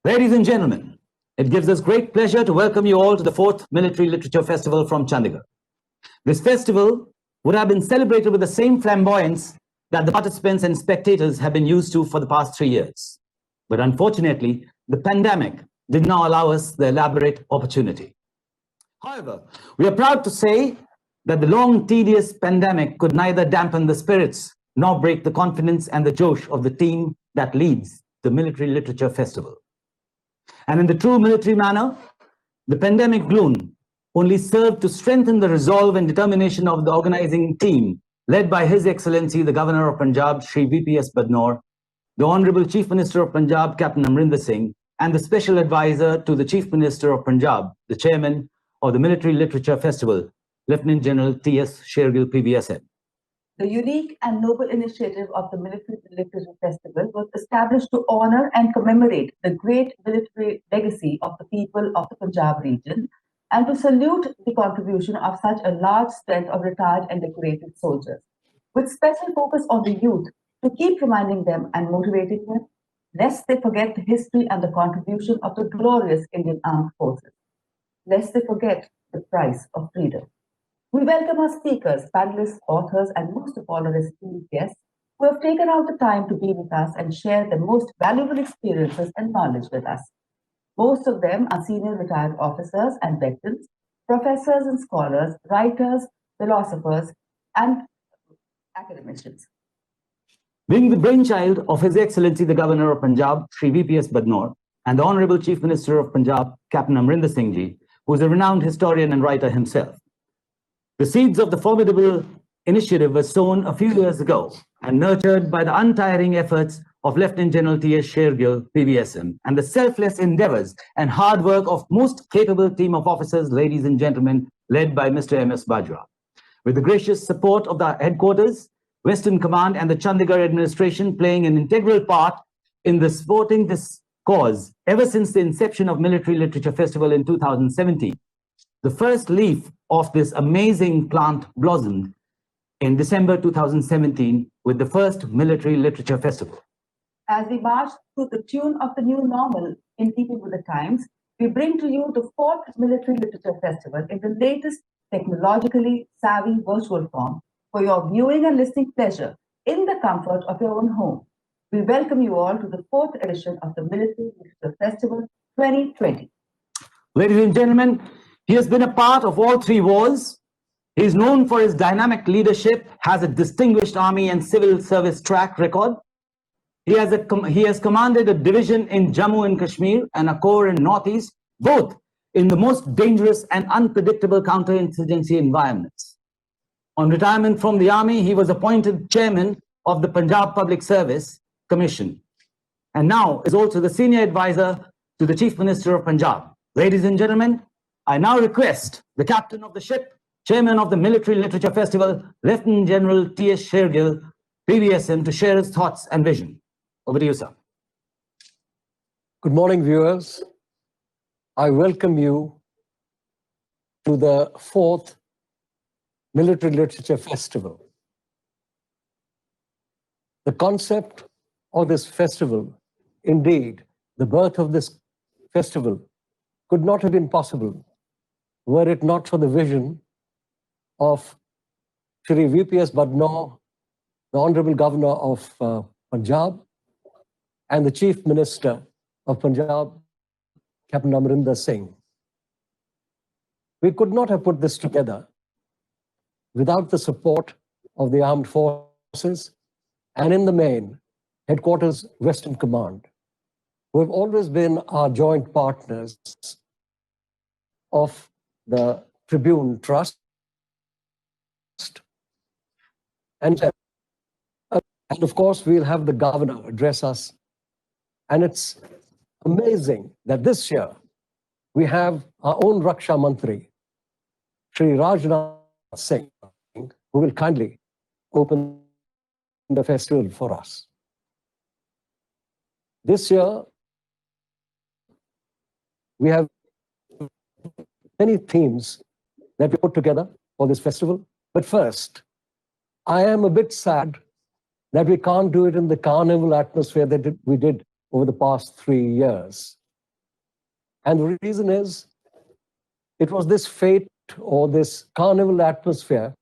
Ladies and gentlemen, it gives us great pleasure to welcome you all to the 4th Military Literature Festival from Chandigarh. This festival would have been celebrated with the same flamboyance that the participants and spectators have been used to for the past 3 years. But unfortunately, the pandemic did not allow us the elaborate opportunity. However, we are proud to say that the long, tedious pandemic could neither dampen the spirits nor break the confidence and the josh of the team that leads the Military Literature Festival. And in the true military manner, the pandemic gloom only served to strengthen the resolve and determination of the organizing team led by His Excellency, the Governor of Punjab, Shri VPS Badnor, the Honorable Chief Minister of Punjab, Captain Amrinder Singh, and the Special Advisor to the Chief Minister of Punjab, the Chairman of the Military Literature Festival, Lieutenant General T.S. Shergill, PBSM. The unique and noble initiative of the Military Literature Festival was established to honor and commemorate the great military legacy of the people of the Punjab region and to salute the contribution of such a large strength of retired and decorated soldiers, with special focus on the youth to keep reminding them and motivating them, lest they forget the history and the contribution of the glorious Indian Armed Forces, lest they forget the price of freedom. We welcome our speakers, panelists, authors, and most of all our esteemed guests who have taken out the time to be with us and share their most valuable experiences and knowledge with us. Most of them are senior retired officers and veterans, professors and scholars, writers, philosophers, and academicians. Being the brainchild of His Excellency the Governor of Punjab, Shri VPS Badnor, and the Honorable Chief Minister of Punjab, Captain Amrinder Singh Ji, who is a renowned historian and writer himself. The seeds of the formidable initiative were sown a few years ago and nurtured by the untiring efforts of Lieutenant General T.S. Shergill, PBSM, and the selfless endeavors and hard work of most capable team of officers, ladies and gentlemen, led by Mr. M.S. Bajwa. With the gracious support of the headquarters, Western Command, and the Chandigarh administration playing an integral part in the supporting this cause ever since the inception of Military Literature Festival in 2017. The first leaf of this amazing plant blossomed in December 2017 with the first Military Literature Festival. As we march through the tune of the new normal in keeping with the times, we bring to you the 4th Military Literature Festival in the latest technologically savvy virtual form for your viewing and listening pleasure in the comfort of your own home. We welcome you all to the 4th edition of the Military Literature Festival 2020. Ladies and gentlemen, he has been a part of all 3 wars. He is known for his dynamic leadership, has a distinguished army and civil service track record. He has commanded a division in Jammu and Kashmir and a corps in Northeast, both in the most dangerous and unpredictable counterinsurgency environments. On retirement from the army, he was appointed chairman of the Punjab Public Service Commission, and now is also the senior advisor to the Chief Minister of Punjab. Ladies and gentlemen, I now request the captain of the ship, chairman of the Military Literature Festival, Lieutenant General T.S. Shergill, PBSM, to share his thoughts and vision. Over to you, sir. Good morning, viewers. I welcome you to the 4th Military Literature Festival. The concept of this festival, indeed, the birth of this festival, could not have been possible were it not for the vision of Shri VPS Badnor, the Honorable Governor of Punjab, and the Chief Minister of Punjab, Captain Amrinder Singh. We could not have put this together without the support of the armed forces and, in the main, Headquarters Western Command, who have always been our joint partners of the Tribune Trust. And of course, we'll have the governor address us. And it's amazing that this year we have our own Raksha Mantri, Shri Rajnath Singh, who will kindly open the festival for us. This year, we have many themes that we put together for this festival. But first, I am a bit sad that we can't do it in the carnival atmosphere that we did over the past 3 years. And the reason is, it was this fate or this carnival atmosphere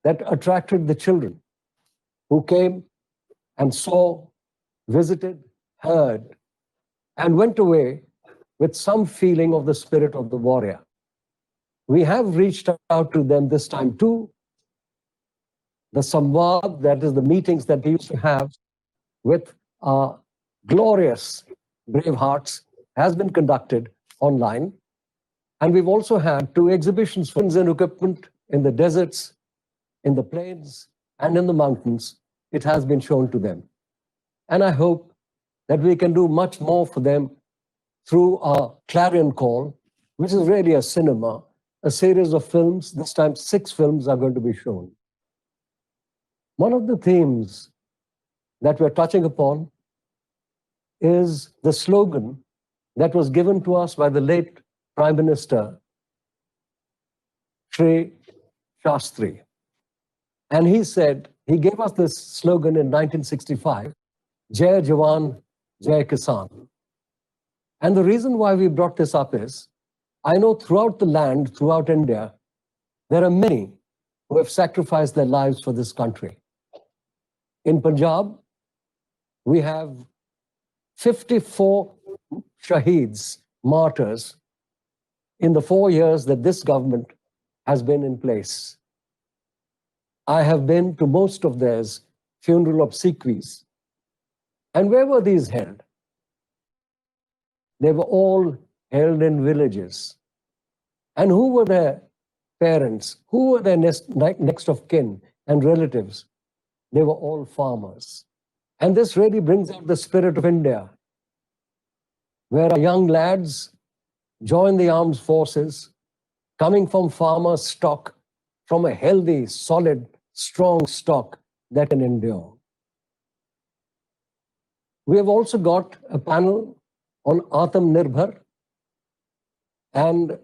that attracted the children who came and saw, visited, heard, and went away with some feeling of the spirit of the warrior. We have reached out to them this time too. The Samvad, that is the meetings that we used to have with our glorious brave hearts, has been conducted online. And we've also had 2 exhibitions for and equipment in the deserts, in the plains, and in the mountains. It has been shown to them. And I hope that we can do much more for them through our Clarion Call, which is really a cinema, a series of films. This time 6 films are going to be shown. One of the themes that we're touching upon is the slogan that was given to us by the late Prime Minister, Shri Shastri. And he said, he gave us this slogan in 1965, Jai Jawan, Jai Kisan. And the reason why we brought this up is, I know throughout the land, throughout India, there are many who have sacrificed their lives for this country. In Punjab, we have 54 shaheeds, martyrs, in the 4 years that this government has been in place. I have been to most of theirs funeral obsequies. And where were these held? They were all held in villages. And who were their parents? Who were their next of kin and relatives? They were all farmers. And this really brings out the spirit of India, where our young lads join the armed forces, coming from farmer stock, from a healthy, solid, strong stock that can endure. We have also got a panel on Atam Nirbhar, and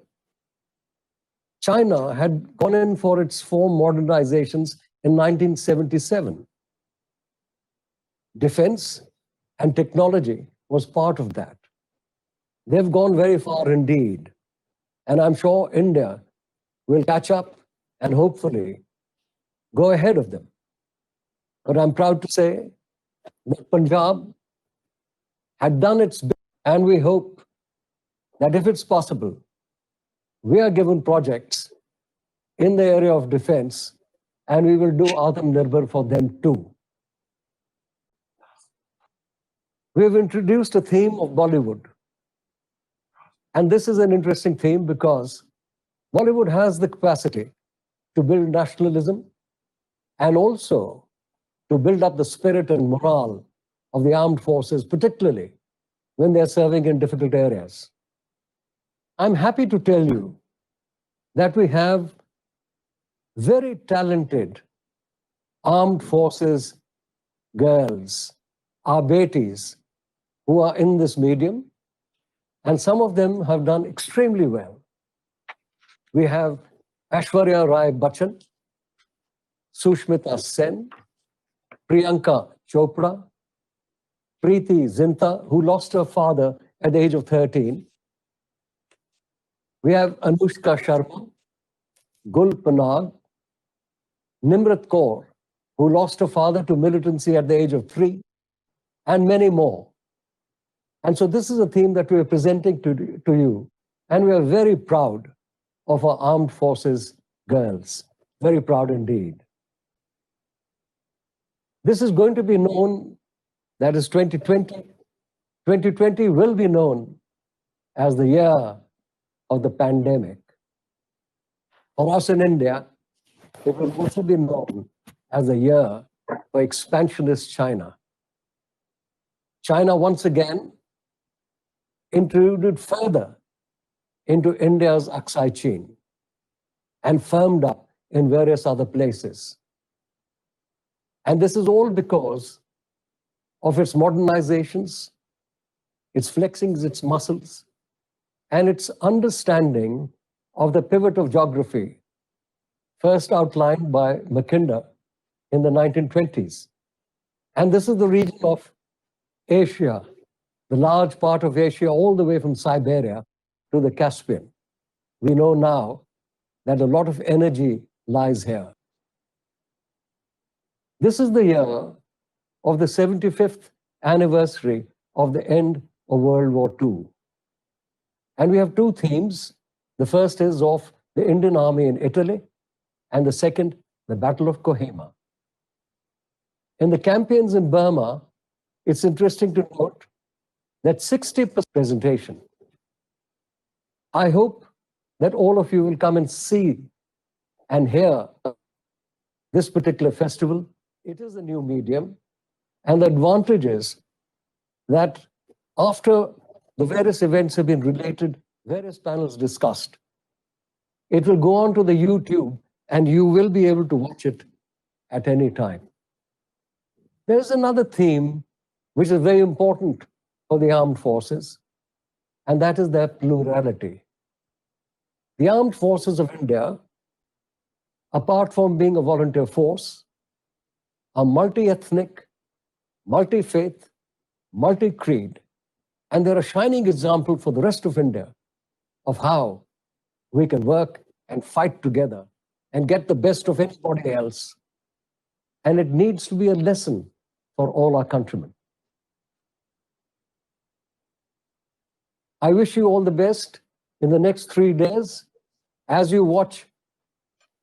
China had gone in for its 4 modernizations in 1977. Defense and technology was part of that. They've gone very far indeed. And I'm sure India will catch up and hopefully go ahead of them. But I'm proud to say that Punjab had done its bit, and we hope that if it's possible, we are given projects in the area of defense, and we will do Atam Nirbhar for them too. We have introduced a theme of Bollywood. And this is an interesting theme because Bollywood has the capacity to build nationalism and also to build up the spirit and morale of the armed forces, particularly when they're serving in difficult areas. I'm happy to tell you that we have very talented armed forces girls, our betis, who are in this medium, and some of them have done extremely well. We have Aishwarya Rai Bachchan, Sushmita Sen, Priyanka Chopra, Preeti Zinta, who lost her father at the age of 13. We have Anushka Sharma, Gul Panag, Nimrat Kaur, who lost her father to militancy at the age of 3, and many more. And so this is a theme that we are presenting to you, and we are very proud of our armed forces girls. Very proud indeed. This is going to be known, that is 2020. 2020 will be known as the year of the pandemic. For us in India, it will also be known as a year for expansionist China. China once again intruded further into India's Aksai chain and firmed up in various other places. And this is all because of its modernizations, its flexing its muscles, and its understanding of the pivot of geography, first outlined by Mackinder in the 1920s. And this is the region of Asia, the large part of Asia, all the way from Siberia to the Caspian. We know now that a lot of energy lies here. This is the year of the 75th anniversary of the end of World War II. And we have two themes. The first is of the Indian Army in Italy, and the second, the Battle of Kohima. In the campaigns in Burma, it's interesting to note that 60% presentation. I hope that all of you will come and see and hear this particular festival. It is a new medium, and the advantage is that after the various events have been related, various panels discussed, it will go on to the YouTube and you will be able to watch it at any time. There's another theme which is very important for the armed forces, and that is their plurality. The armed forces of India, apart from being a volunteer force, are multi-ethnic, multi-faith, multi-creed, and they're a shining example for the rest of India of how we can work and fight together and get the best of anybody else. And it needs to be a lesson for all our countrymen. I wish you all the best in the next 3 days as you watch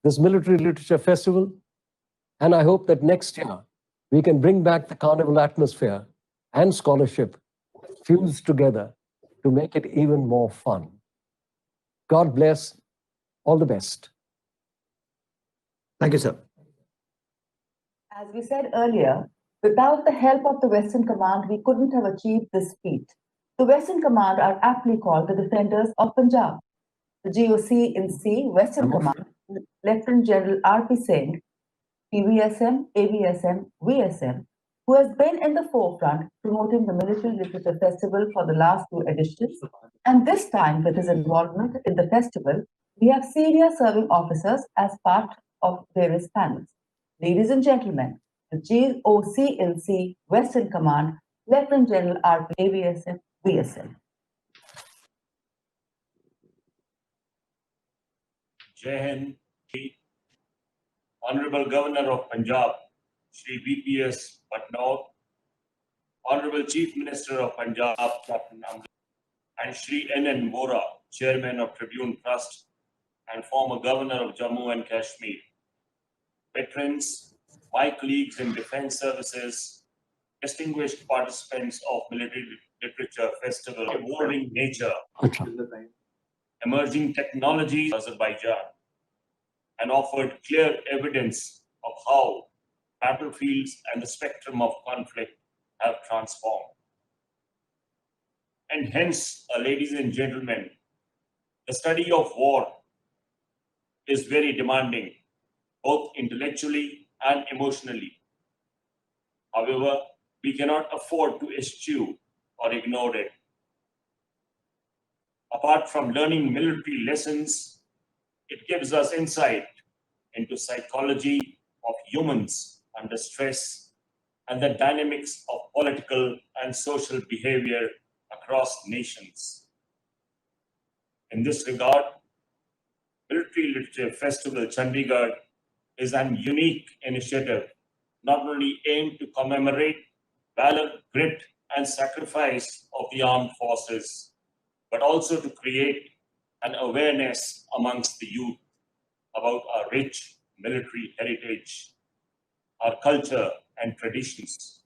this Military Literature Festival. And I hope that next year we can bring back the carnival atmosphere and scholarship fused together to make it even more fun. God bless. All the best. Thank you, sir. As we said earlier, without the help of the Western Command, we couldn't have achieved this feat. The Western Command are aptly called the Defenders of Punjab. The GOC in C, Western Command, Lieutenant General R.P. Singh, PVSM, AVSM, VSM, who has been in the forefront promoting the Military Literature Festival for the last 2 editions. And this time, with his involvement in the festival, we have senior serving officers as part of various panels. Ladies and gentlemen, the GOC in C, Western Command, Lieutenant General R.P. AVSM, VSM. Jai Hind. Honorable Governor of Punjab, Shri VPS Patnaik, Honorable Chief Minister of Punjab, Captain Amrit, and Shri N.N. Vora, Chairman of Tribune Trust and former Governor of Jammu and Kashmir, veterans, my colleagues in defense services, distinguished participants of Military Literature Festival, evolving nature, emerging technologies, Azerbaijan, and offered clear evidence of how battlefields and the spectrum of conflict have transformed. And hence, ladies and gentlemen, the study of war is very demanding, both intellectually and emotionally. However, we cannot afford to eschew or ignore it. Apart from learning military lessons, it gives us insight into psychology of humans under stress and the dynamics of political and social behavior across nations. In this regard, Military Literature Festival Chandigarh is an unique initiative, not only aimed to commemorate valor, grit, and sacrifice of the armed forces, but also to create an awareness amongst the youth about our rich military heritage, our culture and traditions,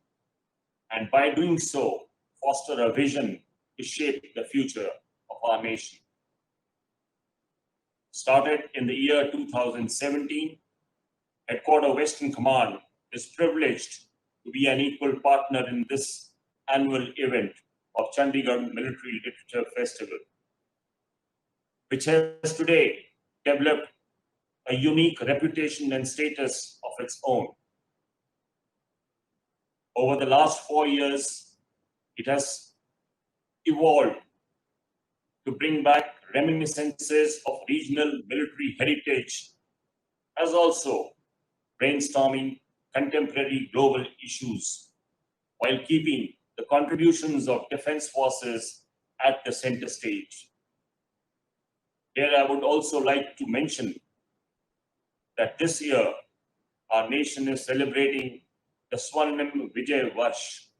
and by doing so, foster a vision to shape the future of our nation. Started in the year 2017, Headquarter Western Command is privileged to be an equal partner in this annual event of Chandigarh Military Literature Festival, which has today developed a unique reputation and status of its own. Over the last 4 years, it has evolved to bring back reminiscences of regional military heritage, as also brainstorming contemporary global issues, while keeping the contributions of defense forces at the center stage. Here I would also like to mention that this year our nation is celebrating the Swarnim Vijay Varsh,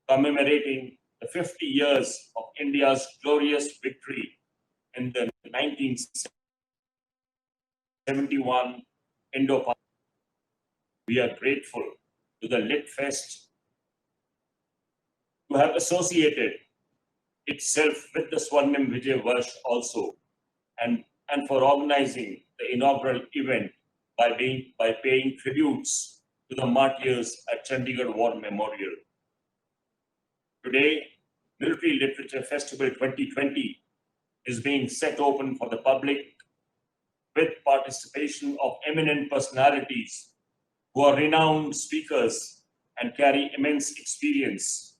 commemorating the 50 years of India's glorious victory in the 1971 Indo-Pak. We are grateful to the Lit Fest to have associated itself with the Swarnim Vijay Varsh also, and for organizing the inaugural event by paying tributes to the martyrs at Chandigarh War Memorial. Today, Military Literature Festival 2020 is being set open for the public with participation of eminent personalities who are renowned speakers and carry immense experience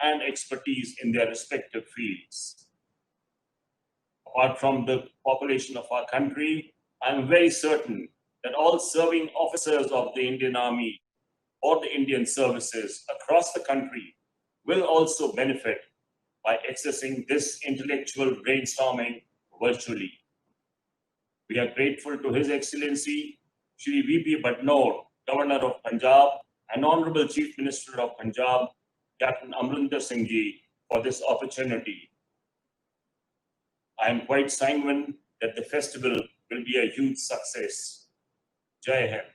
and expertise in their respective fields. Apart from the population of our country, I am very certain that all serving officers of the Indian Army or the Indian services across the country will also benefit by accessing this intellectual brainstorming virtually. We are grateful to His Excellency Shri V.P. Badnor, Governor of Punjab, and Honorable Chief Minister of Punjab, Captain Amrinder Singh Ji, for this opportunity. I am quite sanguine that the festival will be a huge success. Jai Hind.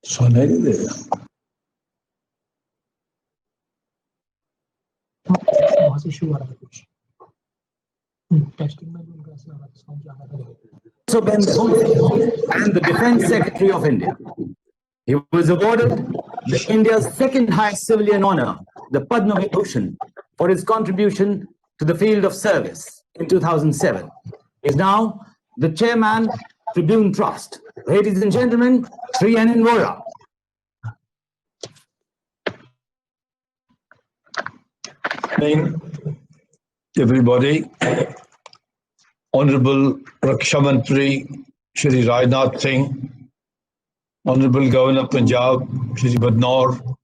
सुनाई नहीं देगा। वहाँ से शुरू आ रहा है कुछ testing में भी उनका ऐसा साउंड जा रहा है। Also Ben Dhoni and the Defence Secretary of India. He was awarded India's second highest civilian honor, the Padma Vibhushan, for his contribution to the field of service in 2007. He is now the chairman, Tribune Trust. Ladies and gentlemen, Sri N.N. Vora. Morning, everybody. Honorable Raksha Mantri Shri Rajnath Singh, Honorable Governor of Punjab Shri Badnor,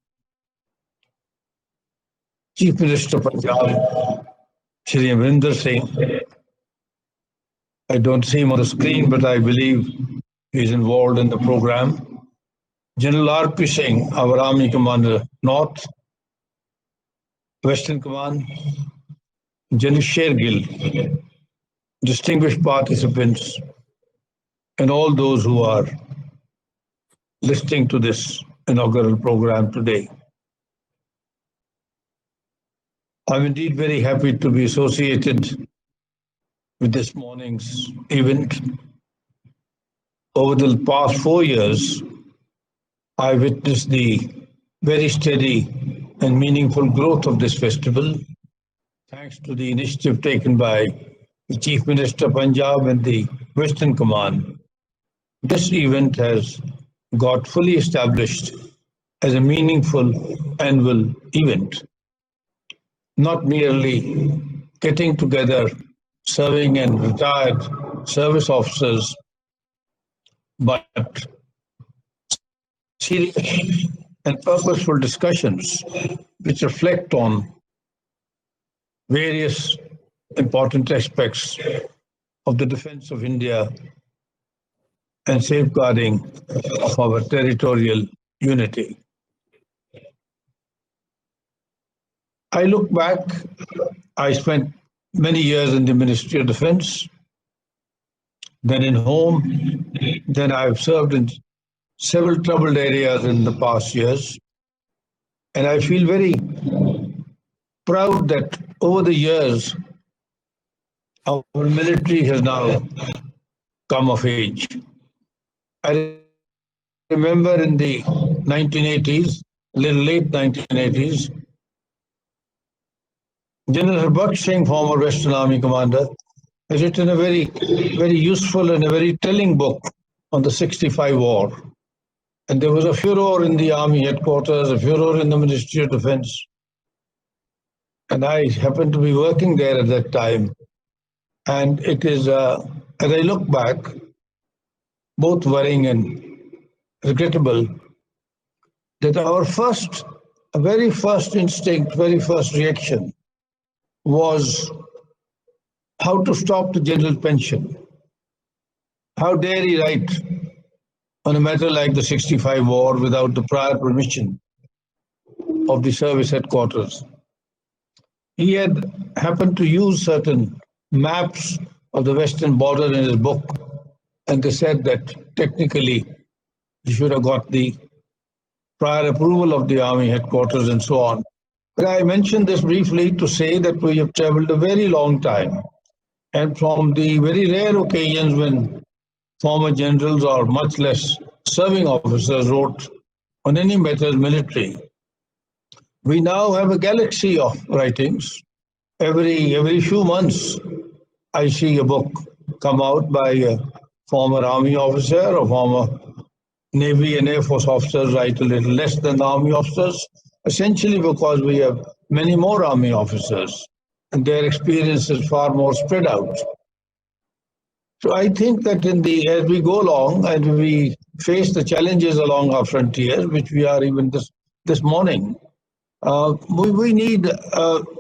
Chief Minister of Punjab Shri Amrinder Singh. I don't see him on the screen, but I believe he is involved in the program. General R.P. Singh, our Army Commander North, Western Command, General Shergill, distinguished participants, and all those who are listening to this inaugural program today. I'm indeed very happy to be associated with this morning's event. Over the past 4 years, I witnessed the very steady and meaningful growth of this festival, thanks to the initiative taken by the Chief Minister of Punjab and the Western Command. This event has got fully established as a meaningful annual event, not merely getting together serving and retired service officers, but serious and purposeful discussions which reflect on various important aspects of the defense of India and safeguarding of our territorial unity. I look back, I spent many years in the Ministry of Defense, then in Home, then I've served in several troubled areas in the past years. And I feel very proud that over the years, our military has now come of age. I remember in the 1980s, little late 1980s, General Harbaksh Singh, former Western Army commander, has written a very useful and a very telling book on the 65 war. And there was a furor in the Army headquarters, a furor in the Ministry of Defense. and I happened to be working there at that time. And it is, as I look back, both worrying and regrettable that our very first instinct, very first reaction was how to stop the general pension. How dare he write on a matter like the 65 war without the prior permission of the service headquarters? He had happened to use certain maps of the western border in his book, and they said that technically he should have got the prior approval of the army headquarters and so on. But I mentioned this briefly to say that we have traveled a very long time, and from the very rare occasions when former generals or much less serving officers wrote on any matter military, we now have a galaxy of writings. Every few months, I see a book come out by a former army officer or former Navy and Air Force officers write a little less than the army officers, essentially because we have many more army officers and their experience is far more spread out. So I think that as we go along and we face the challenges along our frontiers, which we are even this morning, we need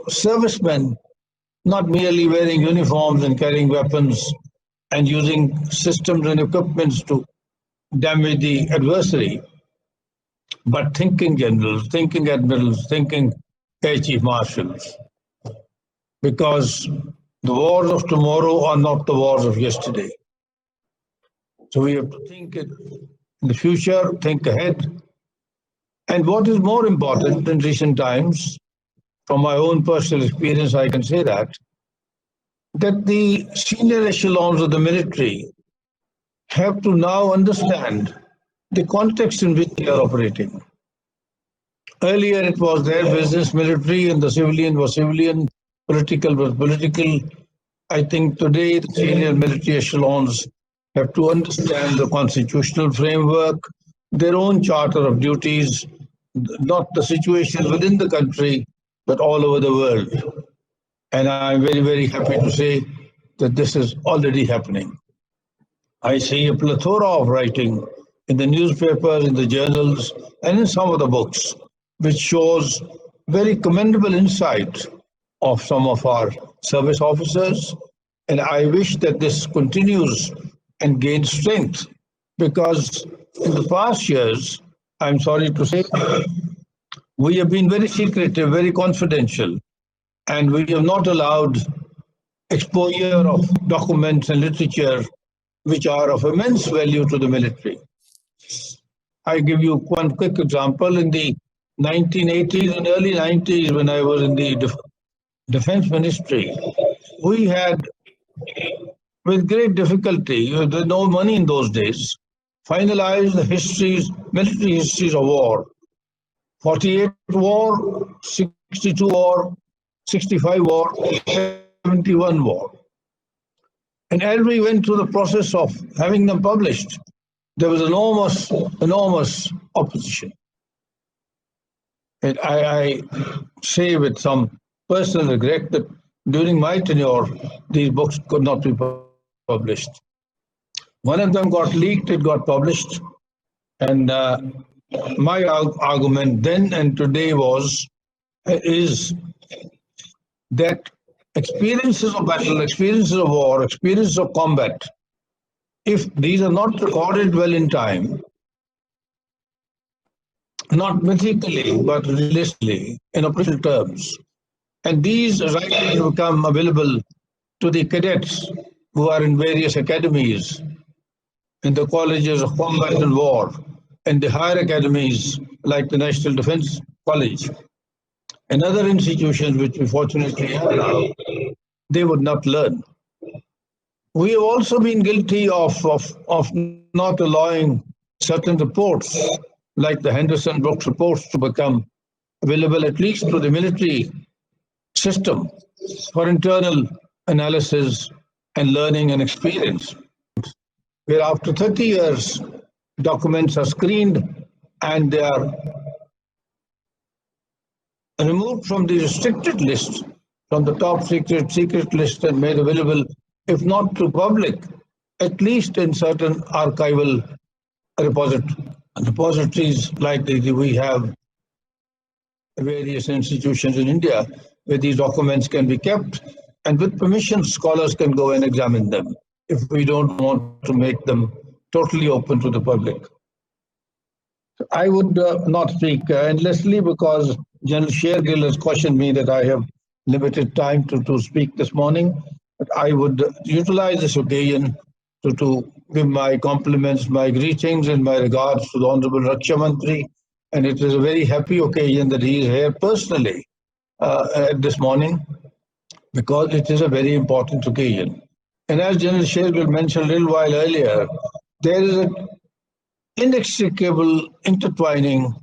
servicemen not merely wearing uniforms and carrying weapons and using systems and equipments to damage the adversary, but thinking generals, thinking admirals, thinking air chief marshals. Because the wars of tomorrow are not the wars of yesterday. So we have to think in the future, think ahead. And what is more important in recent times, from my own personal experience, I can say that the senior echelons of the military have to now understand the context in which they are operating. Earlier, it was their business, military, and the civilian was civilian, political was political. I think today the senior military echelons have to understand the constitutional framework, their own charter of duties, not the situation within the country, but all over the world. And I'm very, very happy to say that this is already happening. I see a plethora of writing in the newspapers, in the journals, and in some of the books, which shows very commendable insight of some of our service officers. And I wish that this continues and gains strength, because in the past years, I'm sorry to say, we have been very secretive, very confidential, and we have not allowed exposure of documents and literature which are of immense value to the military. I give you one quick example. In the 1980s and early 90s, when I was in the defense ministry, we had, with great difficulty, there was no money in those days, finalized the military histories of war. 48 war, 62 war, 65 war, 71 war. And as we went through the process of having them published, there was enormous opposition. And I say with some personal regret that during my tenure, these books could not be published. One of them got leaked, it got published. And my argument then and today is that experiences of battle, experiences of war, experiences of combat, if these are not recorded well in time, not mythically, but realistically, in operational terms, and these writings become available to the cadets who are in various academies, in the colleges of combat and war, and the higher academies like the National Defense College, and other institutions which we fortunately have now, they would not learn. We have also been guilty of not allowing certain reports, like the Henderson Brooks reports, to become available at least to the military system for internal analysis and learning and experience. Where after 30 years, documents are screened and they are removed from the restricted list, from the top secret list, and made available, if not to public, at least in certain archival repositories like we have various institutions in India where these documents can be kept, and with permission, scholars can go and examine them if we don't want to make them totally open to the public. I would not speak endlessly because General Shergill has cautioned me that I have limited time to speak this morning. But I would utilize this occasion to give my compliments, my greetings, and my regards to the Honorable Raksha Mantri. And it is a very happy occasion that he is here personally this morning because it is a very important occasion. And as General Shergill mentioned a little while earlier, there is an inextricable intertwining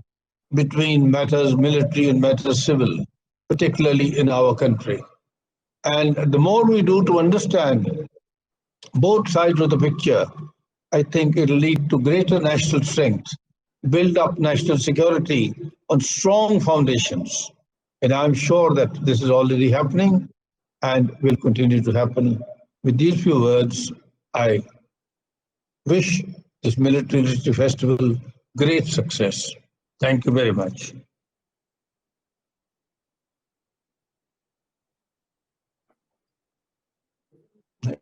between matters military and matters civil, particularly in our country. And the more we do to understand both sides of the picture, I think it'll lead to greater national strength, build up national security on strong foundations. And I'm sure that this is already happening and will continue to happen. With these few words, I wish this Military Literature Festival great success. Thank you very much.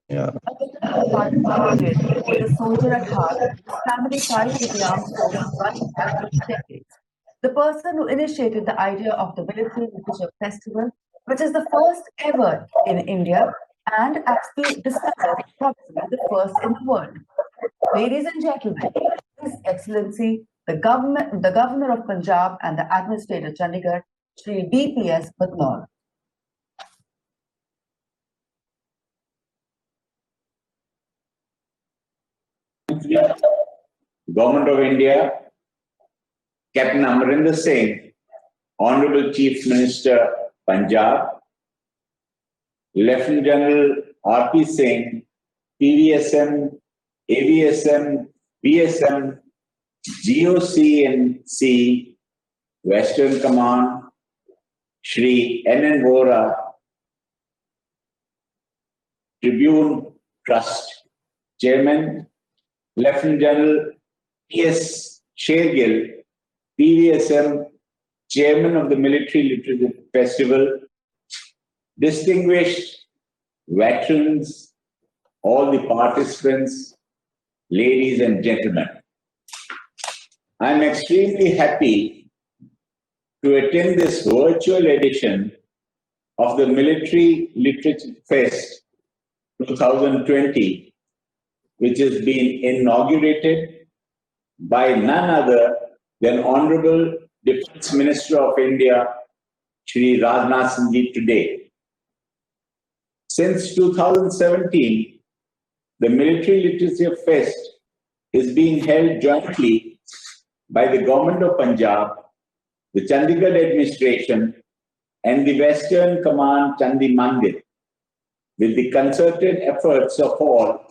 Yeah. With a soldier at heart, his family ties with the armed forces running back for decades. The person who initiated the idea of the Military Literature Festival, which is the first ever in India, and as we discovered, probably the first in the world. Ladies and gentlemen, His Excellency, the Governor of Punjab and the Administrator Chandigarh, Shri DPS Batnor. Government of India, Captain Amarinder Singh, Honorable Chief Minister, Punjab, Lieutenant General R.P. Singh, PVSM, AVSM, VSM, GOC and C, Western Command, Shri N.N. Vora, Tribune Trust Chairman, Lieutenant General P.S. Shergill, PVSM, Chairman of the Military Literature Festival, distinguished veterans, all the participants, ladies and gentlemen. I'm extremely happy to attend this virtual edition of the Military Literature Fest 2020, which has been inaugurated by none other than Honorable Defence Minister of India, Shri Rajnath Singh Ji today. Since 2017, the Military Literature Fest is being held jointly by the Government of Punjab, the Chandigarh administration, and the Western Command Chandi Mandir. With the concerted efforts of all,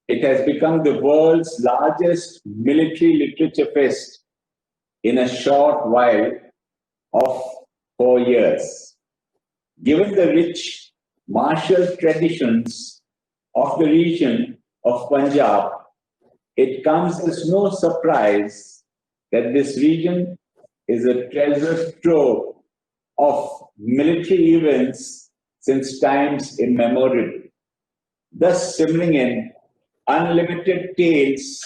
it has become the world's largest military literature fest in a short while of 4 years. Given the rich martial traditions of the region of Punjab, it comes as no surprise that this region is a treasure trove of military events since times immemorial, thus simmering in unlimited tales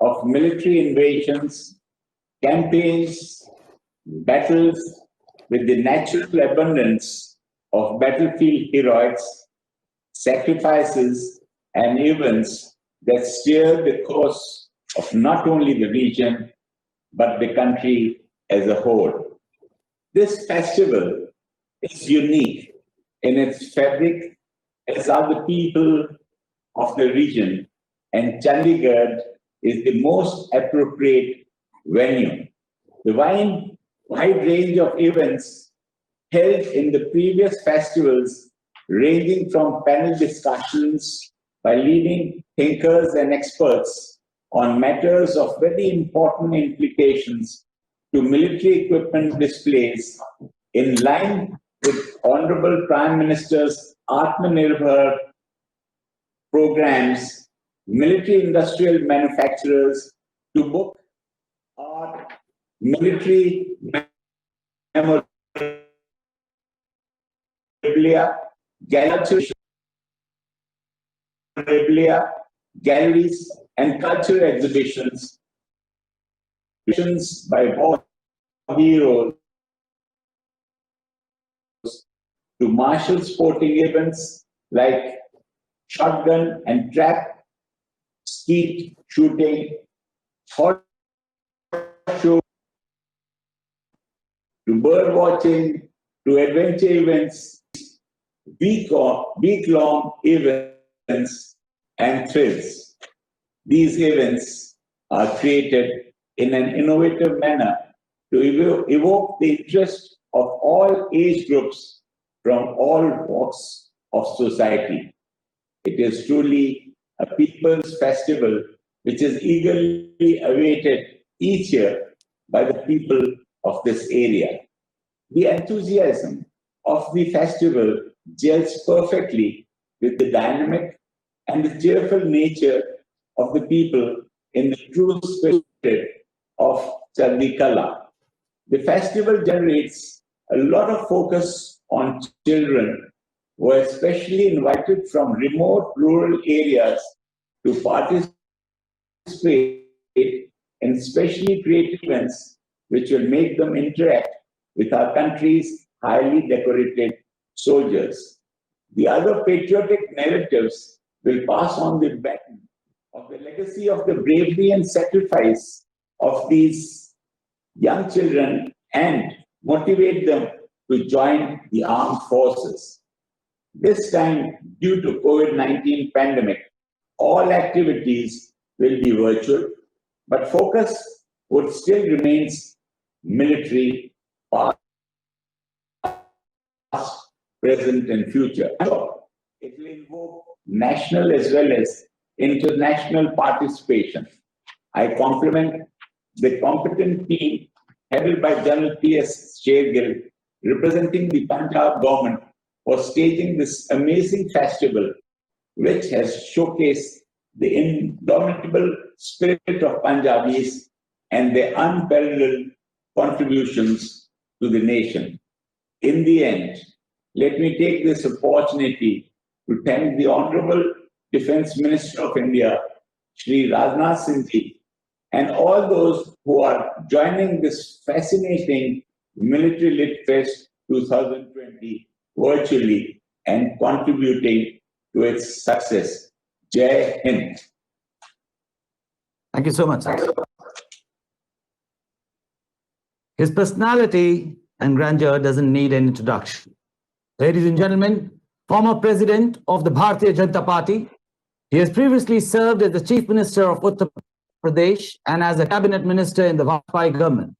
of military invasions, campaigns, battles with the natural abundance of battlefield heroics, sacrifices, and events that steer the course of not only the region, but the country as a whole. This festival is unique in its fabric, as are the people of the region, and Chandigarh is the most appropriate venue. The wide range of events held in the previous festivals, ranging from panel discussions by leading thinkers and experts on matters of very important implications to military equipment displays, in line with Honorable Prime Minister's Atmanirbhar programs, military industrial manufacturers to book our military memorabilia, galleries, and cultural exhibitions by war heroes to martial sporting events like shotgun and trap, skeet shooting, horse show, to bird watching, to adventure events, week-long events and thrills. These events are created in an innovative manner to evoke the interest of all age groups from all walks of society. It is truly a people's festival which is eagerly awaited each year by the people of this area. The enthusiasm of the festival gels perfectly with the dynamic and the cheerful nature of the people in the true spirit of Chandikala. The festival generates a lot of focus on children who are especially invited from remote rural areas to participate in specially created events which will make them interact with our country's highly decorated soldiers. The other patriotic narratives will pass on the baton of the legacy of the bravery and sacrifice of these young children and motivate them to join the armed forces. This time, due to COVID-19 pandemic, all activities will be virtual, but focus would still remains military, past, present, and future. It will invoke national as well as international participation. I compliment the competent team headed by General P.S. Shergill, representing the Punjab government, for staging this amazing festival, which has showcased the indomitable spirit of Punjabis and their unparalleled contributions to the nation. In the end, let me take this opportunity to thank the Honorable Defence Minister of India, Shri Rajnath Singh Ji, and all those who are joining this fascinating Military Lit Fest 2020 virtually and contributing to its success. Jai Hind. Thank you so much, sir. His personality and grandeur doesn't need an introduction. Ladies and gentlemen, former president of the Bharatiya Janata Party, he has previously served as the Chief Minister of Uttar Pradesh and as a cabinet minister in the Vajpayee government.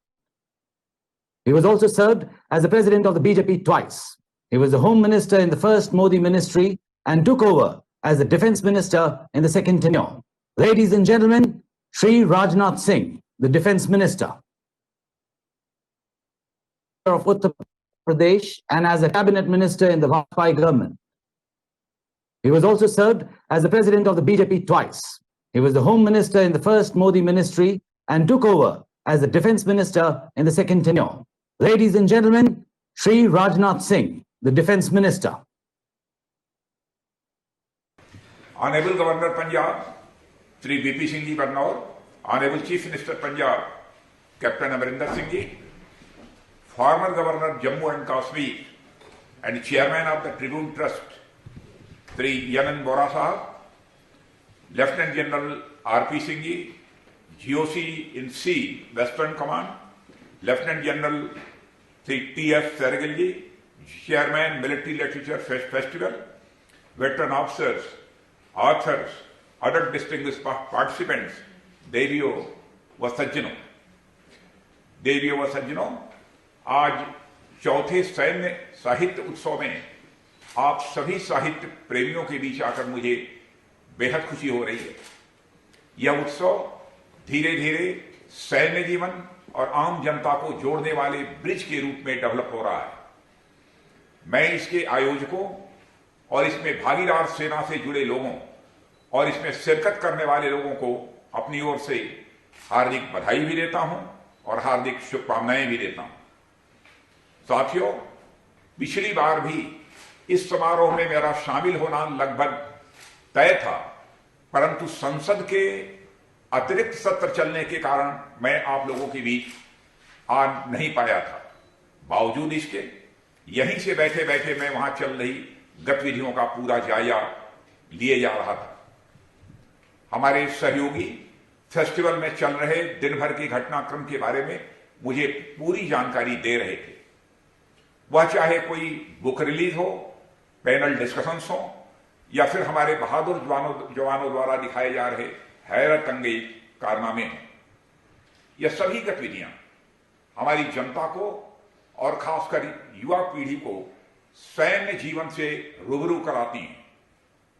He was also served as the president of the BJP twice. He was the Home Minister in the first Modi ministry and took over as the Defence Minister in the second tenure. Ladies and gentlemen, Shri Rajnath Singh, the Defence Minister of Uttar Pradesh and as a cabinet minister in the Vajpayee government. He was also served as the president of the BJP twice. He was the Home Minister in the first Modi ministry and took over as the Defence Minister in the second tenure. Ladies and gentlemen, Shri Rajnath Singh, the Defence Minister. Honorable Governor Punjab, Shri BP Singh Ji Barnaul, Honorable Chief Minister Punjab, Captain Amarinder Singh Ji, former Governor Jammu and Kashmir and Chairman of the Tribune Trust, Shri Yanan Bora Sahab, Lieutenant General R.P. Singh Ji, GOC in C, Western Command, Lieutenant General Shri T.S. Shergill Ji, Chairman Military Literature Festival, veteran officers, authors, other distinguished participants, देवियों व सज्जनों, देवियों व सज्जनों, आज चौथे सैन्य साहित्य उत्सव में आप सभी साहित्य प्रेमियों के बीच आकर मुझे बेहद खुशी हो रही है। यह उत्सव धीरे धीरे सैन्य जीवन और आम जनता को जोड़ने वाले ब्रिज के रूप में डेवलप हो रहा है। मैं इसके आयोजकों और इसमें भागीदार सेना से जुड़े लोगों और इसमें शिरकत करने वाले लोगों को अपनी ओर से हार्दिक बधाई भी देता हूं और हार्दिक शुभकामनाएं भी देता हूं। साथियों, पिछली बार भी इस समारोह में मेरा शामिल होना लगभग तय था, परंतु संसद के अतिरिक्त सत्र चलने के कारण मैं आप लोगों के बीच आ नहीं पाया था। बावजूद इसके यहीं से बैठे बैठे मैं वहां चल रही गतिविधियों का पूरा जायजा लिए जा रहा था। हमारे सहयोगी फेस्टिवल में चल रहे दिन भर के घटनाक्रम के बारे में मुझे पूरी जानकारी दे रहे थे। वह चाहे कोई बुक रिलीज हो, पैनल डिस्कशंस हो या फिर हमारे बहादुर जवानों द्वारा दिखाए जा रहे हैरत अंगेज कारनामे हों। यह सभी गतिविधियां हमारी जनता को और खासकर युवा पीढ़ी को सैन्य जीवन से रूबरू कराती हैं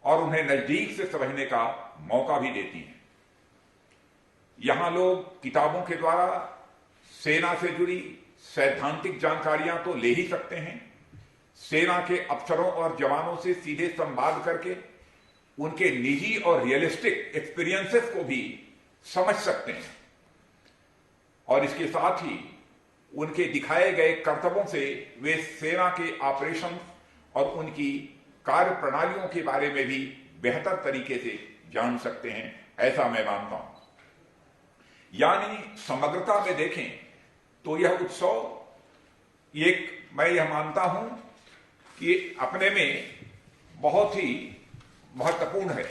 और उन्हें नजदीक से समझने का मौका भी देती हैं। यहां लोग किताबों के द्वारा सेना से जुड़ी सैद्धांतिक जानकारियां तो ले ही सकते हैं, सेना के अफसरों और जवानों से सीधे संवाद करके उनके निजी और रियलिस्टिक एक्सपीरियंसेस को भी समझ सकते हैं और इसके साथ ही उनके दिखाए गए कर्तव्यों से वे सेना के ऑपरेशन और उनकी कार्य प्रणालियों के बारे में भी बेहतर तरीके से जान सकते हैं, ऐसा मैं मानता हूं। यानी समग्रता में देखें तो यह उत्सव एक, मैं यह मानता हूं कि अपने में बहुत ही महत्वपूर्ण है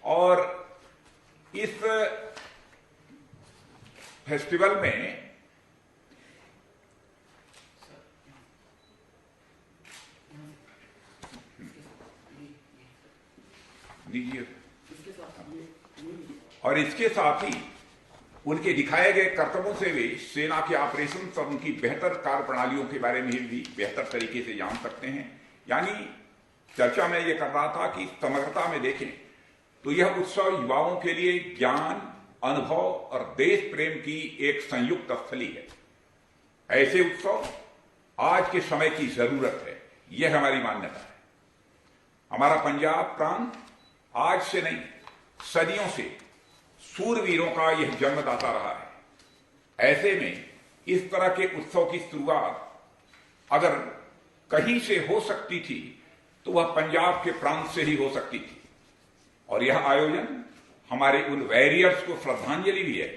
और इस फेस्टिवल में और इसके साथ ही उनके दिखाए गए कर्तव्यों से वे सेना के ऑपरेशन और उनकी बेहतर कार्य प्रणालियों के बारे में भी बेहतर तरीके से जान सकते हैं। यानी चर्चा में यह कर रहा था कि समग्रता में देखें तो यह उत्सव युवाओं के लिए ज्ञान, अनुभव और देश प्रेम की एक संयुक्त स्थली है। ऐसे उत्सव आज के समय की जरूरत है, यह हमारी मान्यता है। हमारा पंजाब प्रांत आज से नहीं, सदियों से सूरवीरों का यह जन्मदाता रहा है। ऐसे में इस तरह के उत्सव की शुरुआत अगर कहीं से हो सकती थी तो वह पंजाब के प्रांत से ही हो सकती थी और यह आयोजन हमारे उन वॉरियर्स को श्रद्धांजलि भी है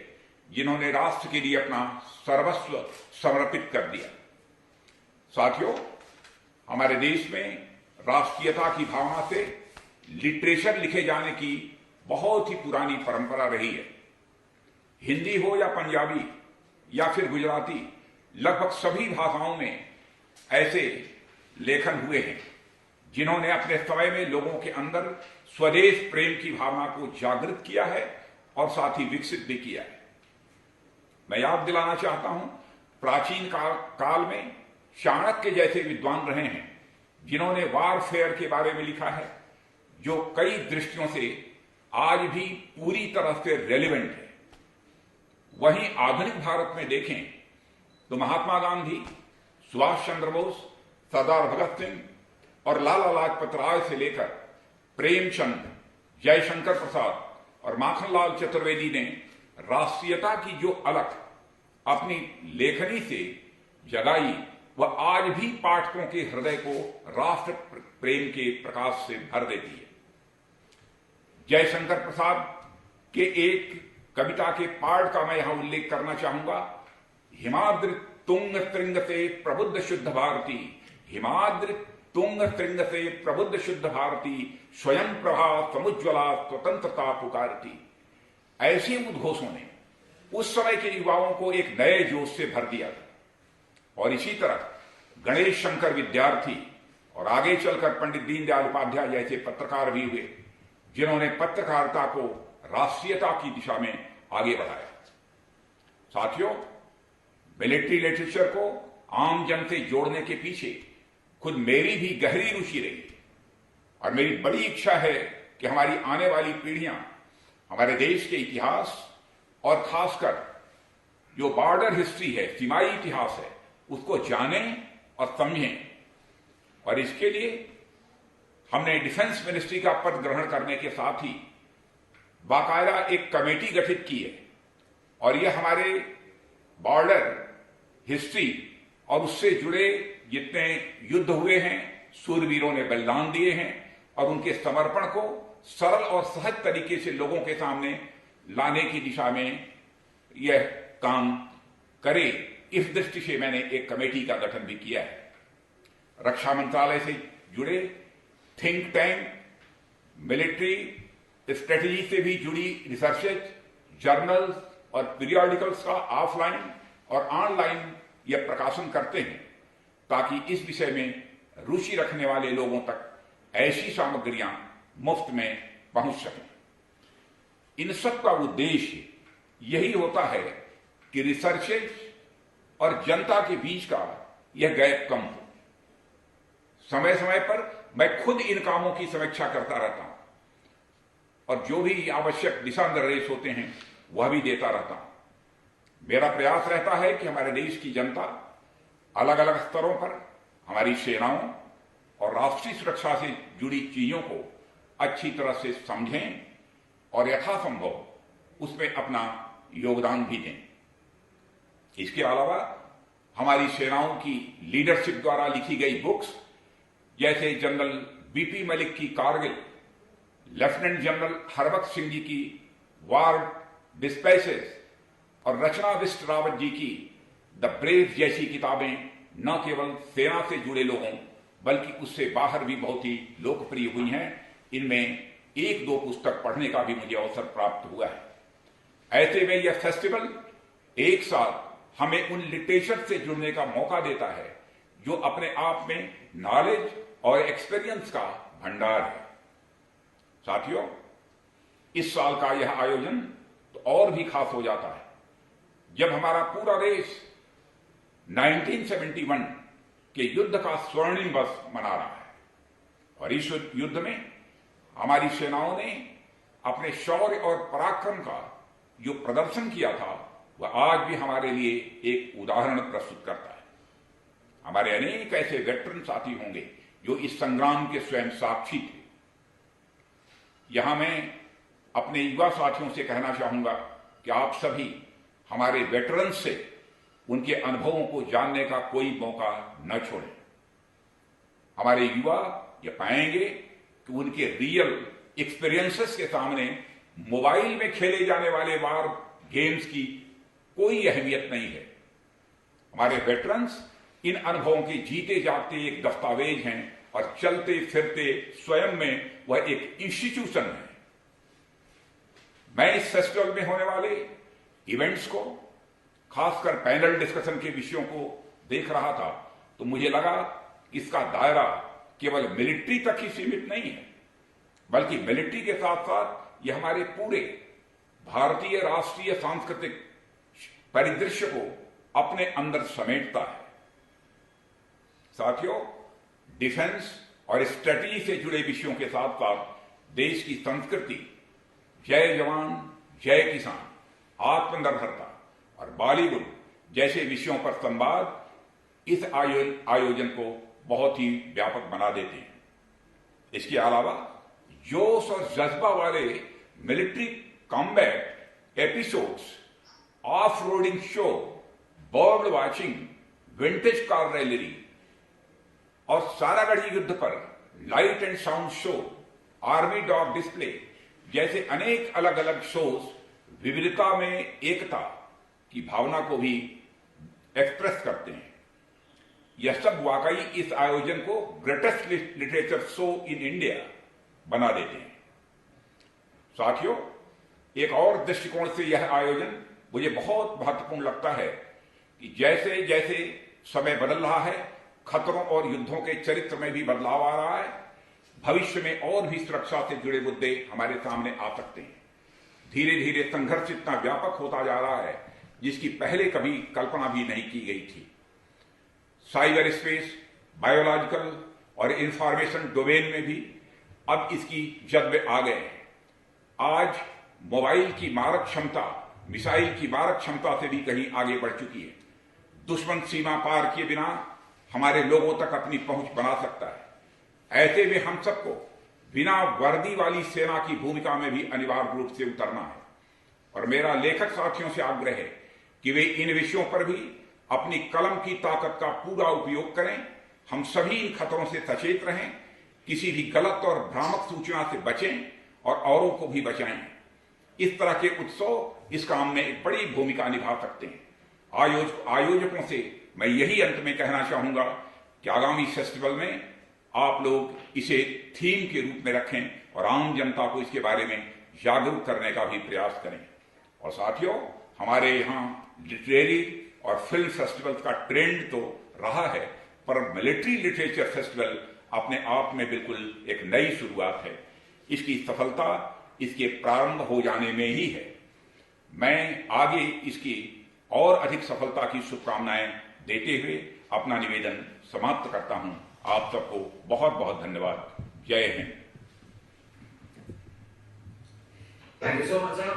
जिन्होंने राष्ट्र के लिए अपना सर्वस्व समर्पित कर दिया। साथियों, हमारे देश में राष्ट्रीयता की भावना से लिटरेचर लिखे जाने की बहुत ही पुरानी परंपरा रही है। हिंदी हो या पंजाबी या फिर गुजराती, लगभग सभी भाषाओं में ऐसे लेखन हुए हैं जिन्होंने अपने समय में लोगों के अंदर स्वदेश प्रेम की भावना को जागृत किया है और साथ ही विकसित भी किया है। मैं याद दिलाना चाहता हूं, प्राचीन काल में चाणक्य जैसे विद्वान रहे हैं जिन्होंने वारफेयर के बारे में लिखा है, जो कई दृष्टियों से आज भी पूरी तरह से रेलिवेंट है। वहीं आधुनिक भारत में देखें तो महात्मा गांधी, सुभाष चंद्र बोस, सरदार भगत सिंह और लाला लाजपत राय से लेकर प्रेमचंद, जयशंकर प्रसाद और माखनलाल चतुर्वेदी ने राष्ट्रीयता की जो अलख अपनी लेखनी से जगाई, वह आज भी पाठकों के हृदय को राष्ट्र प्रेम के प्रकाश से भर देती है। जयशंकर प्रसाद के एक कविता के पाठ का मैं यहां उल्लेख करना चाहूंगा। हिमाद्रि तुंग तृंग से प्रबुद्ध शुद्ध भारती, हिमाद्रि तुंग तृंग से प्रबुद्ध शुद्ध भारती, स्वयं प्रभा समुज्ज्वला स्वतंत्रता पुकारती। ऐसे उद्घोषों ने उस समय के युवाओं को एक नए जोश से भर दिया था। और इसी तरह गणेश शंकर विद्यार्थी और आगे चलकर पंडित दीनदयाल उपाध्याय जैसे पत्रकार भी हुए जिन्होंने पत्रकारिता को राष्ट्रीयता की दिशा में आगे बढ़ाया। साथियों, मिलिट्री लिटरेचर को आम जन से जोड़ने के पीछे खुद मेरी भी गहरी रुचि रही और मेरी बड़ी इच्छा है कि हमारी आने वाली पीढ़ियां हमारे देश के इतिहास और खासकर जो बॉर्डर हिस्ट्री है, सीमाई इतिहास है, उसको जानें और समझें। और इसके लिए हमने डिफेंस मिनिस्ट्री का पद ग्रहण करने के साथ ही बाकायदा एक कमेटी गठित की है और यह हमारे बॉर्डर हिस्ट्री और उससे जुड़े जितने युद्ध हुए हैं, सूरवीरों ने बलिदान दिए हैं और उनके समर्पण को सरल और सहज तरीके से लोगों के सामने लाने की दिशा में यह काम करे, इस दृष्टि से मैंने एक कमेटी का गठन भी किया है। रक्षा मंत्रालय से जुड़े थिंक टैंक, मिलिट्री स्ट्रेटजी से भी जुड़ी रिसर्चेज, जर्नल्स और पीरियोडिकल्स का ऑफलाइन और ऑनलाइन यह प्रकाशन करते हैं ताकि इस विषय में रुचि रखने वाले लोगों तक ऐसी सामग्रियां मुफ्त में पहुंच सकें। इन सब का उद्देश्य यही होता है कि रिसर्चेज और जनता के बीच का यह गैप कम हो। समय समय पर मैं खुद इन कामों की समीक्षा करता रहता हूं और जो भी आवश्यक दिशा निर्देश होते हैं वह भी देता रहता हूं। मेरा प्रयास रहता है कि हमारे देश की जनता अलग अलग स्तरों पर हमारी सेनाओं और राष्ट्रीय सुरक्षा से जुड़ी चीजों को अच्छी तरह से समझें और यथासंभव उसमें अपना योगदान भी दें। इसके अलावा हमारी सेनाओं की लीडरशिप द्वारा लिखी गई बुक्स जैसे जनरल बीपी मलिक की कारगिल, लेफ्टिनेंट जनरल हरबख्श सिंह जी की वार डिस्पैचेस और रचना बिष्ट रावत जी की द ब्रेव जैसी किताबें न केवल सेना से जुड़े लोगों बल्कि उससे बाहर भी बहुत ही लोकप्रिय हुई हैं। इनमें एक दो पुस्तक पढ़ने का भी मुझे अवसर प्राप्त हुआ है। ऐसे में यह फेस्टिवल एक साथ हमें उन लिटरेचर से जुड़ने का मौका देता है जो अपने आप में नॉलेज और एक्सपीरियंस का भंडार है। साथियों, इस साल का यह आयोजन तो और भी खास हो जाता है जब हमारा पूरा देश 1971 के युद्ध का स्वर्णिम वर्ष मना रहा है और इस युद्ध में हमारी सेनाओं ने अपने शौर्य और पराक्रम का जो प्रदर्शन किया था वह आज भी हमारे लिए एक उदाहरण प्रस्तुत करता है। हमारे अनेक ऐसे वेटरन साथी होंगे जो इस संग्राम के स्वयं साक्षी थे। यहां मैं अपने युवा साथियों से कहना चाहूंगा कि आप सभी हमारे वेटरन से उनके अनुभवों को जानने का कोई मौका न छोड़ें। हमारे युवा ये पाएंगे कि उनके रियल एक्सपीरियंसेस के सामने मोबाइल में खेले जाने वाले वार गेम्स की कोई अहमियत नहीं है। हमारे वेटरन्स इन अनुभवों के जीते जागते एक दस्तावेज हैं और चलते फिरते स्वयं में वह एक इंस्टीट्यूशन है। मैं इस फेस्टिवल में होने वाले इवेंट्स को, खासकर पैनल डिस्कशन के विषयों को देख रहा था तो मुझे लगा कि इसका दायरा केवल मिलिट्री तक ही सीमित नहीं है बल्कि मिलिट्री के साथ साथ यह हमारे पूरे भारतीय राष्ट्रीय सांस्कृतिक परिदृश्य को अपने अंदर समेटता है। साथियों, डिफेंस और स्ट्रेटजी से जुड़े विषयों के साथ साथ देश की संस्कृति, जय जवान जय किसान, आत्मनिर्भरता और बॉलीवुड जैसे विषयों पर संवाद इस आयोजन को बहुत ही व्यापक बना देते हैं। इसके अलावा जोश और जज्बा वाले military combat episodes, off roading show, bird watching, vintage car rally और सारागढ़ी युद्ध पर light and sound show, army dog display जैसे अनेक अलग अलग शोज विविधता में एकता की भावना को भी एक्सप्रेस करते हैं। यह सब वाकई इस आयोजन को greatest literature show in India बना देते हैं। साथियों, एक और दृष्टिकोण से यह आयोजन मुझे बहुत महत्वपूर्ण लगता है कि जैसे जैसे समय बदल रहा है, खतरों और युद्धों के चरित्र में भी बदलाव आ रहा है। भविष्य में और भी सुरक्षा से जुड़े मुद्दे हमारे सामने आ सकते हैं। धीरे धीरे संघर्ष इतना व्यापक होता जा रहा है जिसकी पहले कभी कल्पना भी नहीं की गई थी। साइबर स्पेस, बायोलॉजिकल और इंफॉर्मेशन डोमेन में भी अब इसकी जद में आ गए हैं। आज मोबाइल की मारक क्षमता मिसाइल की मारक क्षमता से भी कहीं आगे बढ़ चुकी है। दुश्मन सीमा पार किए बिना हमारे लोगों तक अपनी पहुंच बना सकता है। ऐसे में हम सबको बिना वर्दी वाली सेना की भूमिका में भी अनिवार्य रूप से उतरना है और मेरा लेखक साथियों से आग्रह है कि वे इन विषयों पर भी अपनी कलम की ताकत का पूरा उपयोग करें। हम सभी इन खतरों से सचेत रहें, किसी भी गलत और भ्रामक सूचना से बचें और औरों को भी बचाएं। इस तरह के उत्सव इस काम में एक बड़ी भूमिका निभा सकते हैं। आयोजकों से मैं यही अंत में कहना चाहूंगा कि आगामी फेस्टिवल में आप लोग इसे थीम के रूप में रखें और आम जनता को इसके बारे में जागरूक करने का भी प्रयास करें। और साथियों, हमारे यहाँ लिटरेरी और फिल्म फेस्टिवल का ट्रेंड तो रहा है, पर मिलिट्री लिटरेचर फेस्टिवल अपने आप में बिल्कुल एक नई शुरुआत है। इसकी सफलता इसके प्रारंभ हो जाने में ही है। मैं आगे इसकी और अधिक सफलता की शुभकामनाएं देते हुए अपना निवेदन समाप्त करता हूं। आप सबको बहुत बहुत धन्यवाद। जय Hind. Thank you so much, sir.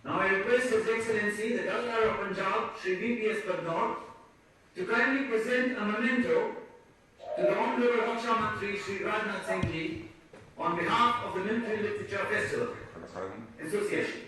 Now I request His Excellency the Governor of Punjab, Shri V.P.S. Badnaur, to kindly present a memento to the Honorable Raksha Mantri Shri Rajnath Singh Ji on behalf of the Military Literature Festival Association.